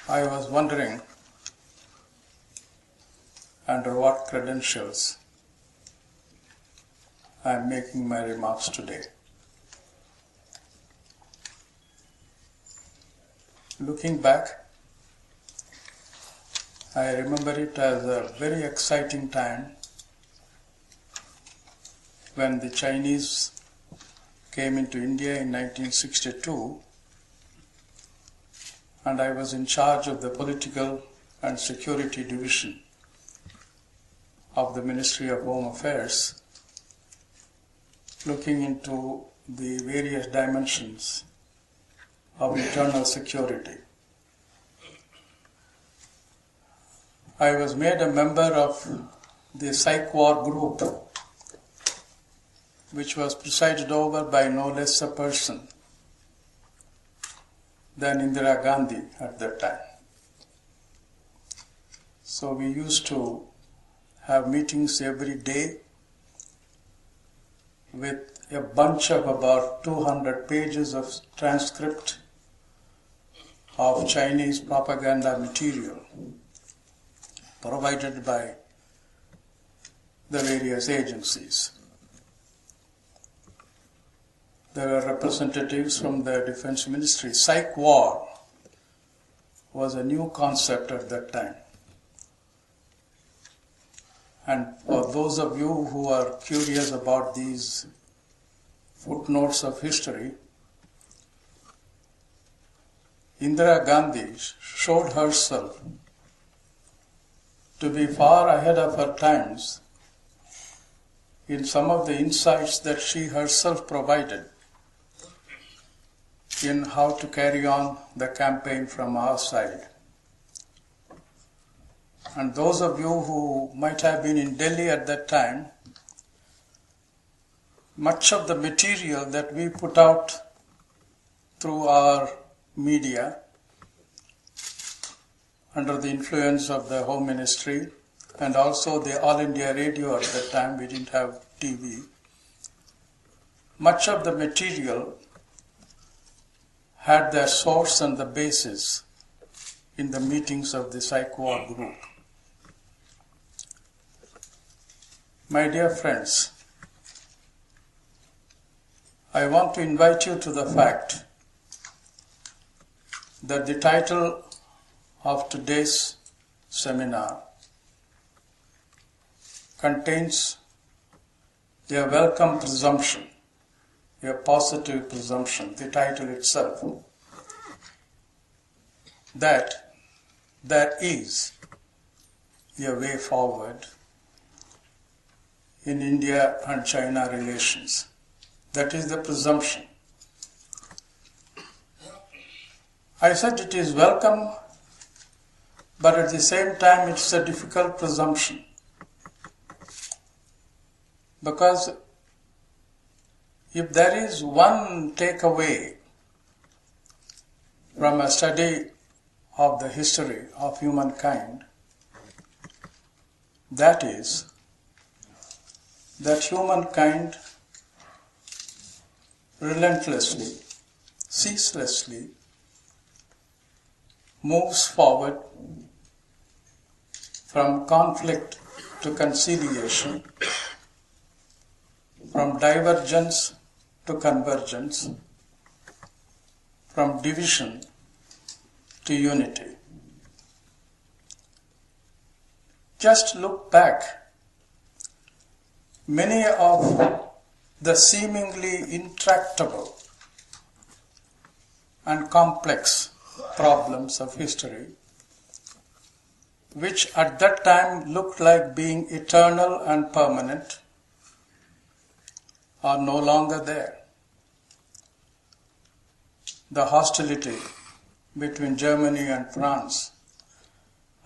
I was wondering under what credentials I am making my remarks today. Looking back, I remember it as a very exciting time when the Chinese came into India in 1962, and I was in charge of the Political and Security Division of the Ministry of Home Affairs, looking into the various dimensions of internal security. I was made a member of the Psych War group, which was presided over by no less a person than Indira Gandhi at that time. So we used to have meetings every day with a bunch of about 200 pages of transcript of Chinese propaganda material provided by the various agencies. There were representatives from the Defense Ministry. Psych war was a new concept at that time. And for those of you who are curious about these footnotes of history, Indira Gandhi showed herself to be far ahead of her times in some of the insights that she herself provided in how to carry on the campaign from our side. And those of you who might have been in Delhi at that time, much of the material that we put out through our media under the influence of the Home Ministry and also the All India Radio at that time, we didn't have TV. Much of the material had their source and the basis in the meetings of the Psych War group. My dear friends, I want to invite you to the fact that the title of today's seminar contains a welcome presumption, a positive presumption, the title itself, that there is a way forward in India and China relations. That is the presumption. I said it is welcome, but at the same time it's a difficult presumption. Because if there is one takeaway from a study of the history of humankind, that is that humankind relentlessly, ceaselessly moves forward from conflict to conciliation, from divergence to convergence, from division to unity. Just look back. Many of the seemingly intractable and complex problems of history, which at that time looked like being eternal and permanent, are no longer there. The hostility between Germany and France,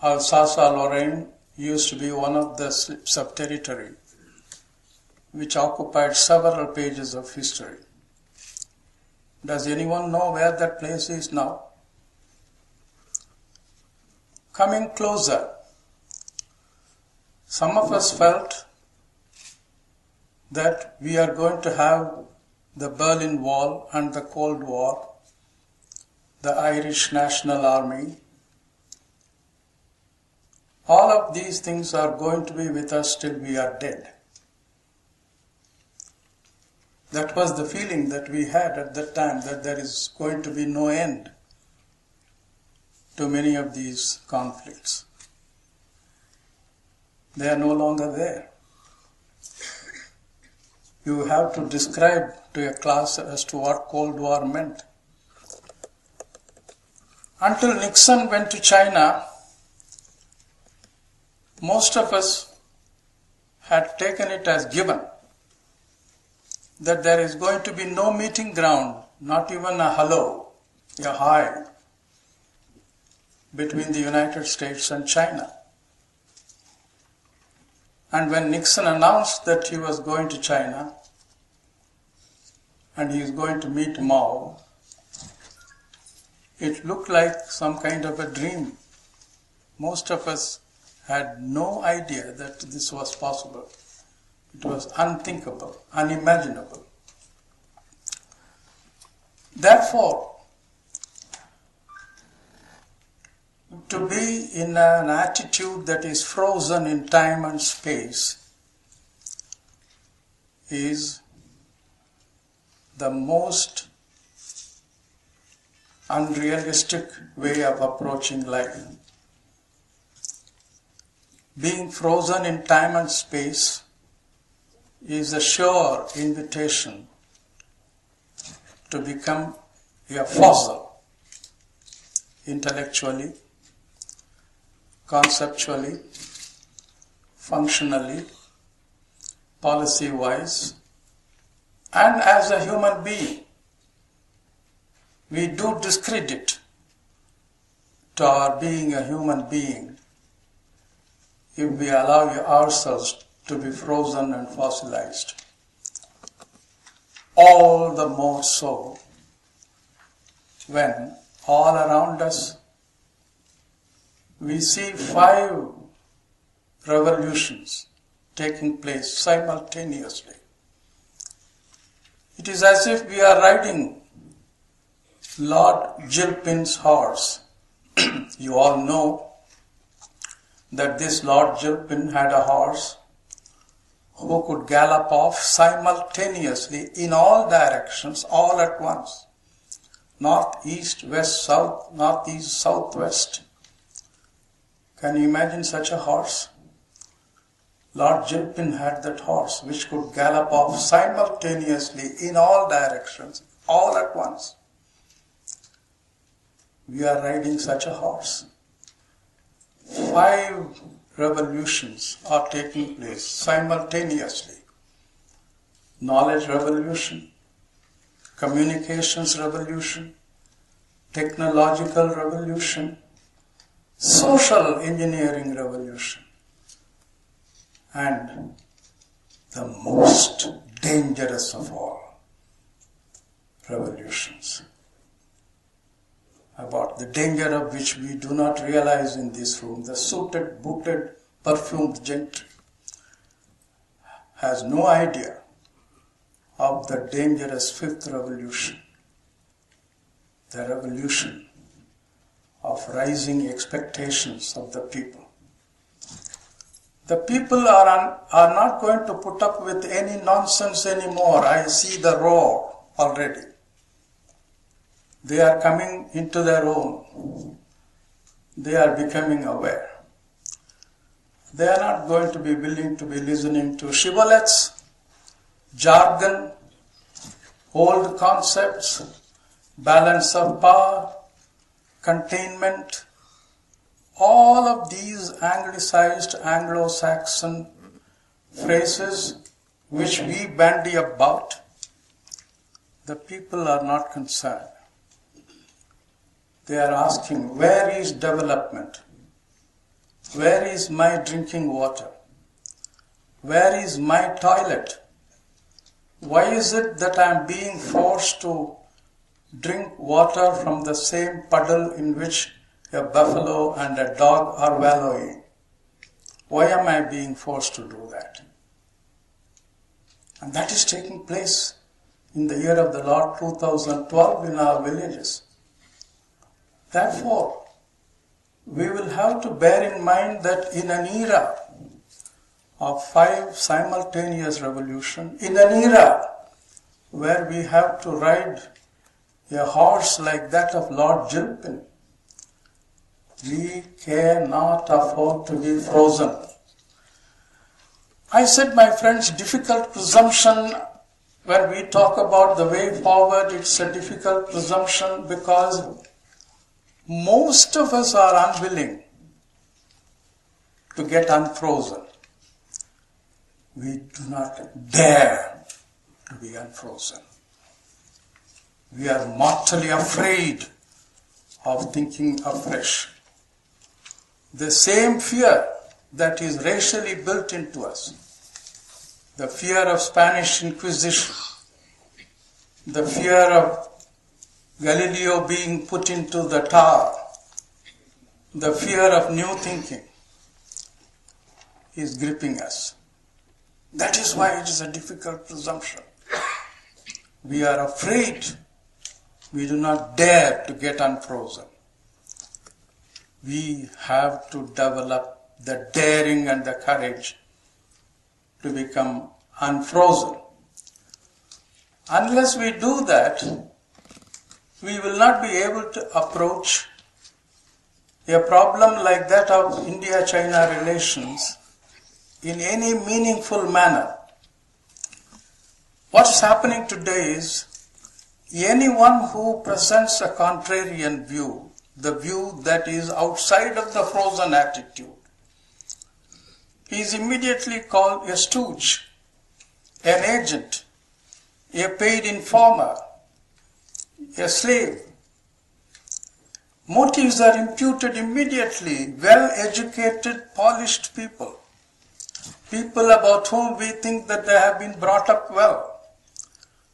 Alsace-Lorraine used to be one of the slips of territory which occupied several pages of history. Does anyone know where that place is now? Coming closer, some of us felt that we are going to have the Berlin Wall and the Cold War, the Irish National Army, all of these things are going to be with us till we are dead. That was the feeling that we had at that time, that there is going to be no end to many of these conflicts. They are no longer there. You have to describe to a class as to what Cold War meant. Until Nixon went to China, most of us had taken it as given that there is going to be no meeting ground, not even a hello, a hi, between the United States and China. And when Nixon announced that he was going to China and he is going to meet Mao, it looked like some kind of a dream. Most of us had no idea that this was possible. It was unthinkable, unimaginable. Therefore, to be in an attitude that is frozen in time and space is the most unrealistic way of approaching life. Being frozen in time and space is a sure invitation to become a fossil, intellectually, conceptually, functionally, policy-wise, and as a human being. We do discredit to our being a human being if we allow ourselves to be frozen and fossilized. All the more so when all around us we see 5 revolutions taking place simultaneously. It is as if we are riding Lord Gilpin's horse. You all know that this Lord Gilpin had a horse who could gallop off simultaneously in all directions, all at once. North, east, west, south, northeast, southwest. Can you imagine such a horse? Lord Gilpin had that horse which could gallop off simultaneously in all directions, all at once. We are riding such a horse. 5 revolutions are taking place simultaneously. Knowledge revolution, communications revolution, technological revolution, social engineering revolution, and the most dangerous of all revolutions, about the danger of which we do not realize in this room. The suited, booted, perfumed gentry has no idea of the dangerous 5th revolution, the revolution of rising expectations of the people. The people are not going to put up with any nonsense anymore. I see the roar already. They are coming into their own. They are becoming aware. They are not going to be willing to be listening to shibboleths, jargon, old concepts, balance of power, containment. All of these anglicized Anglo-Saxon phrases which we bandy about, the people are not concerned. They are asking, where is development? Where is my drinking water? Where is my toilet? Why is it that I am being forced to drink water from the same puddle in which a buffalo and a dog are wallowing? Why am I being forced to do that? And that is taking place in the year of the Lord 2012 in our villages. Therefore, we will have to bear in mind that in an era of 5 simultaneous revolutions, in an era where we have to ride a horse like that of Lord Gilpin, we cannot afford to be frozen. I said, my friends, difficult presumption. When we talk about the way forward, it's a difficult presumption because most of us are unwilling to get unfrozen. We do not dare to be unfrozen. We are mortally afraid of thinking afresh. The same fear that is racially built into us, the fear of Spanish Inquisition, the fear of Galileo being put into the tower, the fear of new thinking is gripping us. That is why it is a difficult presumption. We are afraid. We do not dare to get unfrozen. We have to develop the daring and the courage to become unfrozen. Unless we do that, we will not be able to approach a problem like that of India-China relations in any meaningful manner. What is happening today is anyone who presents a contrarian view, the view that is outside of the frozen attitude, he is immediately called a stooge, an agent, a paid informer, a slave. Motives are imputed immediately. Well-educated, polished people, people about whom we think that they have been brought up well,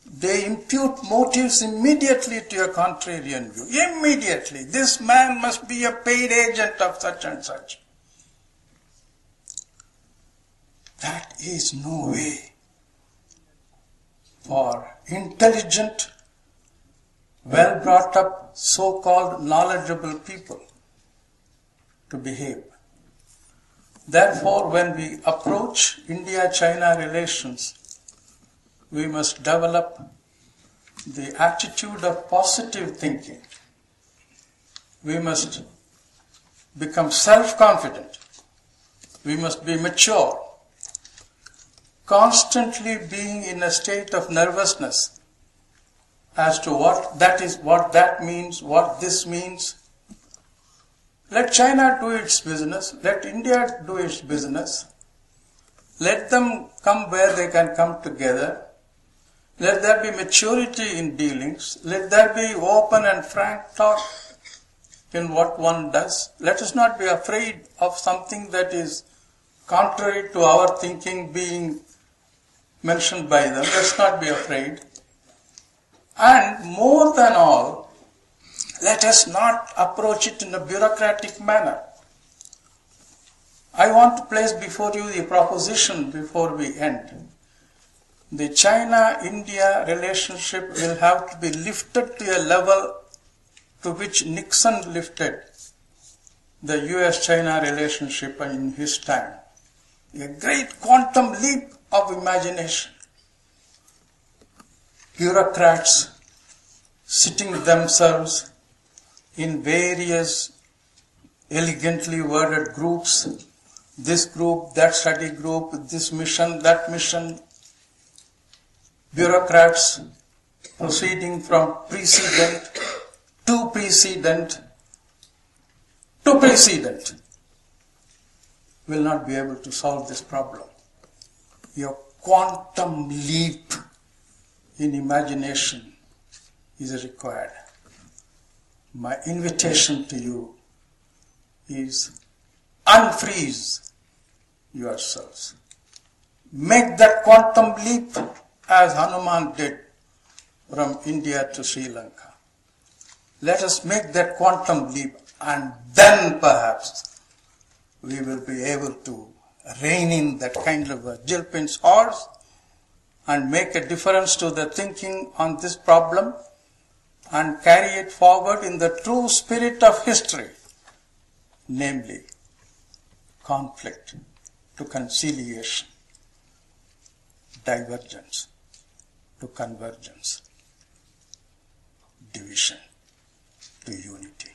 they impute motives immediately to a contrarian view. Immediately. This man must be a paid agent of such and such. That is no way for intelligent, well brought up, so-called knowledgeable people to behave. Therefore, when we approach India-China relations, we must develop the attitude of positive thinking. We must become self-confident. We must be mature. Constantly being in a state of nervousness as to what that means, what this means. Let China do its business. Let India do its business. Let them come where they can come together. Let there be maturity in dealings. Let there be open and frank talk in what one does. Let us not be afraid of something that is contrary to our thinking being mentioned by them. Let's not be afraid. And more than all, let us not approach it in a bureaucratic manner. I want to place before you the proposition before we end. The China-India relationship will have to be lifted to a level to which Nixon lifted the US-China relationship in his time. A great quantum leap of imagination. Bureaucrats sitting themselves in various elegantly worded groups, this group, that study group, this mission, that mission. Bureaucrats proceeding from precedent to precedent to precedent will not be able to solve this problem. Your quantum leap in imagination is required. My invitation to you is unfreeze yourselves. Make that quantum leap as Hanuman did from India to Sri Lanka. Let us make that quantum leap, and then perhaps we will be able to rein in that kind of a Gilpin's horse and make a difference to the thinking on this problem and carry it forward in the true spirit of history, namely conflict to conciliation, divergence to convergence, division to unity.